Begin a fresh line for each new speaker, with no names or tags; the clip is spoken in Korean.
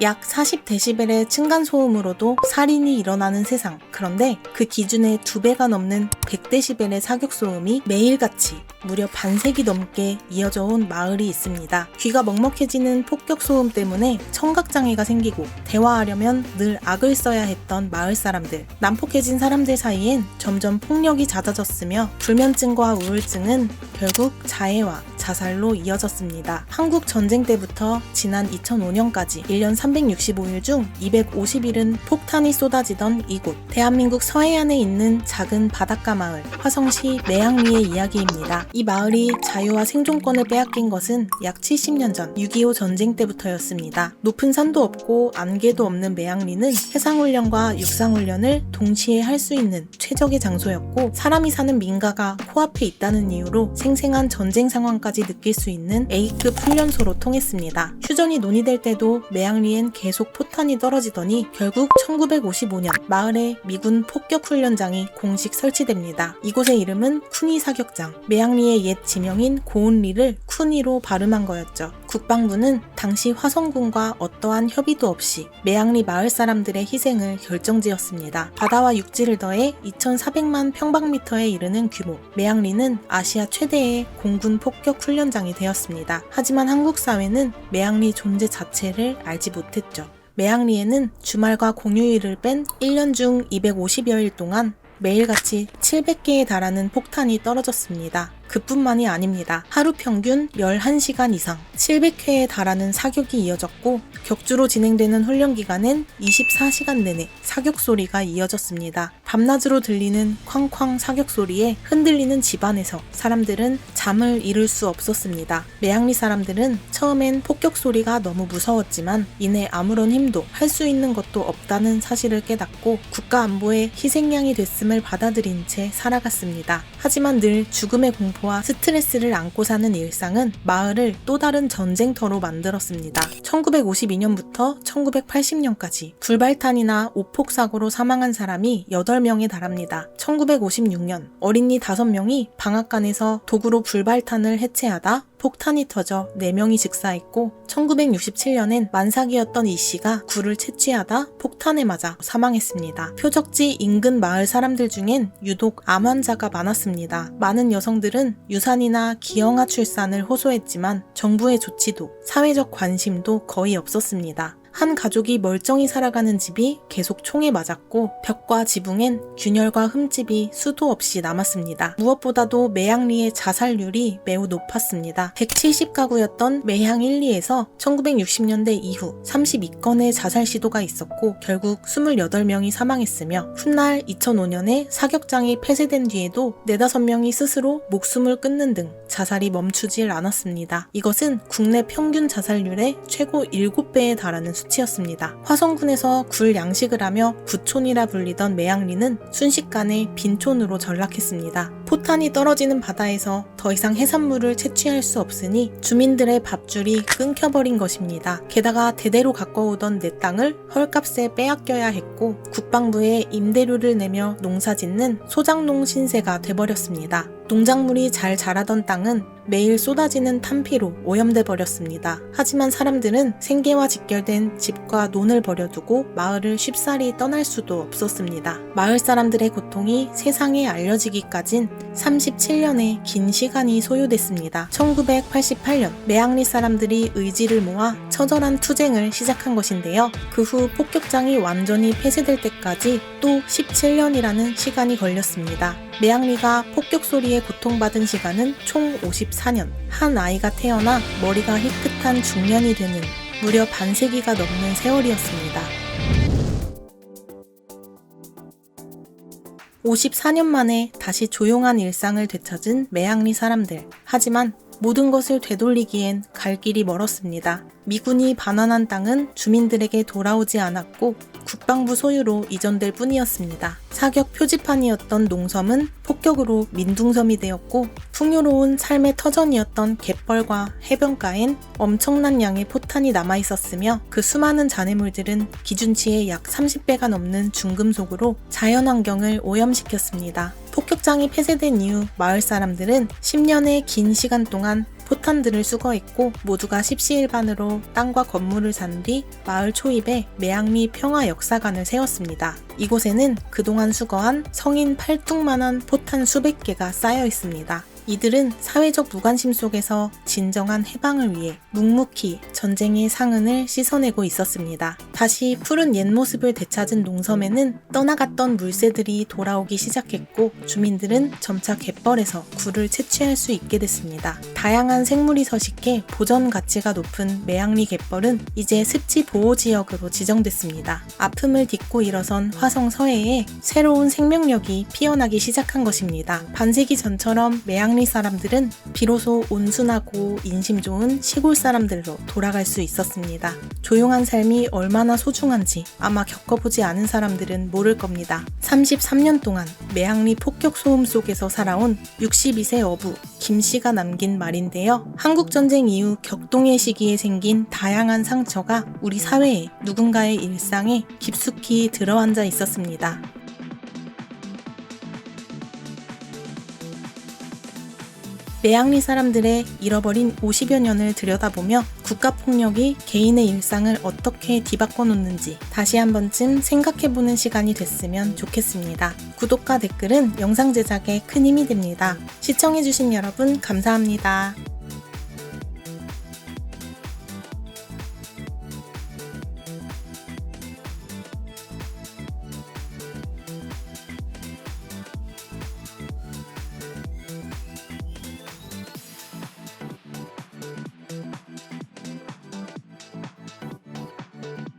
약 40dB의 층간소음으로도 살인이 일어나는 세상. 그런데 그 기준의 2배가 넘는 100dB의 사격소음이 매일같이 무려 반세기 넘게 이어져 온 마을이 있습니다. 귀가 먹먹해지는 폭격소음 때문에 청각장애가 생기고 대화하려면 늘 악을 써야 했던 마을 사람들. 난폭해진 사람들 사이엔 점점 폭력이 잦아졌으며 불면증과 우울증은 결국 자해와 자살로 이어졌습니다. 한국 전쟁 때부터 지난 2005년까지 1년 365일 중 250일은 폭탄이 쏟아지던 이곳. 대한민국 서해안에 있는 작은 바닷가 마을 화성시 매양리의 이야기입니다. 이 마을이 자유와 생존권을 빼앗긴 것은 약 70년 전 6.25 전쟁 때부터였습니다. 높은 산도 없고 안개도 없는 매양리는 해상훈련과 육상훈련을 동시에 할 수 있는 최적의 장소였고, 사람이 사는 민가가 코앞에 있다는 이유로 생생한 전쟁 상황까지 느낄 수 있는 A급 훈련소로 통했습니다. 휴전이 논의될 때도 매양리엔 계속 포탄이 떨어지더니 결국 1955년 마을에 미군 폭격훈련장이 공식 설치됩니다. 이곳의 이름은 쿠니 사격장. 매양리의 옛 지명인 고운리를 쿠니로 발음한 거였죠. 국방부는 당시 화성군과 어떠한 협의도 없이 매양리 마을 사람들의 희생을 결정지었습니다. 바다와 육지를 더해 2,400만 평방미터에 이르는 규모. 매양리는 아시아 최대의 공군 폭격 훈련장이 되었습니다. 하지만 한국 사회는 매양리 존재 자체를 알지 못했죠. 매양리에는 주말과 공휴일을 뺀 1년 중 250여일 동안 매일같이 700개에 달하는 폭탄이 떨어졌습니다. 그뿐만이 아닙니다. 하루 평균 11시간 이상 700회에 달하는 사격이 이어졌고, 격주로 진행되는 훈련 기간엔 24시간 내내 사격 소리가 이어졌습니다. 밤낮으로 들리는 쾅쾅 사격 소리에 흔들리는 집안에서 사람들은 잠을 이룰 수 없었습니다. 매양리 사람들은 처음엔 폭격 소리가 너무 무서웠지만 이내 아무런 힘도 할 수 있는 것도 없다는 사실을 깨닫고 국가 안보의 희생양이 됐음을 받아들인 채 살아갔습니다. 하지만 늘 죽음의 공포와 스트레스를 안고 사는 일상은 마을을 또 다른 전쟁터로 만들었습니다. 1952년부터 1980년까지 불발탄이나 오폭 사고로 사망한 사람이 8명에 달합니다. 1956년 어린이 5명이 방앗간에서 도구로 불발탄을 해체하다 폭탄이 터져 4명이 즉사했고, 1967년엔 만삭이었던 이 씨가 굴을 채취하다 폭탄에 맞아 사망했습니다. 표적지 인근 마을 사람들 중엔 유독 암 환자가 많았습니다. 많은 여성들은 유산이나 기형아 출산을 호소했지만 정부의 조치도 사회적 관심도 거의 없었습니다. 한 가족이 멀쩡히 살아가는 집이 계속 총에 맞았고, 벽과 지붕엔 균열과 흠집이 수도 없이 남았습니다. 무엇보다도 매양리의 자살률이 매우 높았습니다. 170가구였던 매향 1, 2에서 1960년대 이후 32건의 자살 시도가 있었고 결국 28명이 사망했으며, 훗날 2005년에 사격장이 폐쇄된 뒤에도 4-5명이 스스로 목숨을 끊는 등 자살이 멈추질 않았습니다. 이것은 국내 평균 자살률의 최고 7배에 달하는 수치였습니다. 화성군에서 굴 양식을 하며 부촌이라 불리던 매양리는 순식간에 빈촌으로 전락했습니다. 포탄이 떨어지는 바다에서 더 이상 해산물을 채취할 수 없으니 주민들의 밥줄이 끊겨버린 것입니다. 게다가 대대로 가꿔오던 내 땅을 헐값에 빼앗겨야 했고, 국방부에 임대료를 내며 농사짓는 소작농 신세가 돼버렸습니다. 농작물이 잘 자라던 땅은 매일 쏟아지는 탄피로 오염돼 버렸습니다. 하지만 사람들은 생계와 직결된 집과 논을 버려두고 마을을 쉽사리 떠날 수도 없었습니다. 마을 사람들의 고통이 세상에 알려지기까진 37년의 긴 시간이 소요됐습니다. 1988년 매양리 사람들이 의지를 모아 처절한 투쟁을 시작한 것인데요. 그 후 폭격장이 완전히 폐쇄될 때까지 또 17년이라는 시간이 걸렸습니다. 매양리가 폭격 소리에 고통받은 시간은 총 54년. 한 아이가 태어나 머리가 희끗한 중년이 되는 무려 반세기가 넘는 세월이었습니다. 54년 만에 다시 조용한 일상을 되찾은 매양리 사람들. 하지만 모든 것을 되돌리기엔 갈 길이 멀었습니다. 미군이 반환한 땅은 주민들에게 돌아오지 않았고 국방부 소유로 이전될 뿐이었습니다. 사격 표지판이었던 농섬은 폭격으로 민둥섬이 되었고, 풍요로운 삶의 터전이었던 갯벌과 해변가엔 엄청난 양의 포탄이 남아있었으며, 그 수많은 잔해물들은 기준치의 약 30배가 넘는 중금속으로 자연환경을 오염시켰습니다. 폭격장이 폐쇄된 이후 마을 사람들은 10년의 긴 시간 동안 포탄들을 수거했고 모두가 십시일반으로 땅과 건물을 산 뒤 마을 초입에 매양리 평화역사관을 세웠습니다. 이곳에는 그동안 수거한 성인 팔뚝만한 포탄 수백 개가 쌓여 있습니다. 이들은 사회적 무관심 속에서 진정한 해방을 위해 묵묵히 전쟁의 상흔을 씻어내고 있었습니다. 다시 푸른 옛 모습을 되찾은 농섬에는 떠나갔던 물새들이 돌아오기 시작했고 주민들은 점차 갯벌에서 굴을 채취할 수 있게 됐습니다. 다양한 생물이 서식해 보전 가치가 높은 매양리 갯벌은 이제 습지 보호 지역으로 지정됐습니다. 아픔을 딛고 일어선 화성 서해에 새로운 생명력이 피어나기 시작한 것입니다. 반세기 전처럼 매양리 사람들은 비로소 온순하고 인심 좋은 시골 사람들로 돌아갈 수 있었습니다. 조용한 삶이 얼마나 소중한지 아마 겪어보지 않은 사람들은 모를 겁니다. 33년 동안 매양리 폭격 소음 속에서 살아온 62세 어부 김씨가 남긴 말인데요. 한국전쟁 이후 격동의 시기에 생긴 다양한 상처가 우리 사회에 누군가의 일상에 깊숙이 들어앉아 있었습니다. 매양리 사람들의 잃어버린 50여 년을 들여다보며 국가폭력이 개인의 일상을 어떻게 뒤바꿔 놓는지 다시 한 번쯤 생각해보는 시간이 됐으면 좋겠습니다. 구독과 댓글은 영상 제작에 큰 힘이 됩니다. 시청해주신 여러분 감사합니다.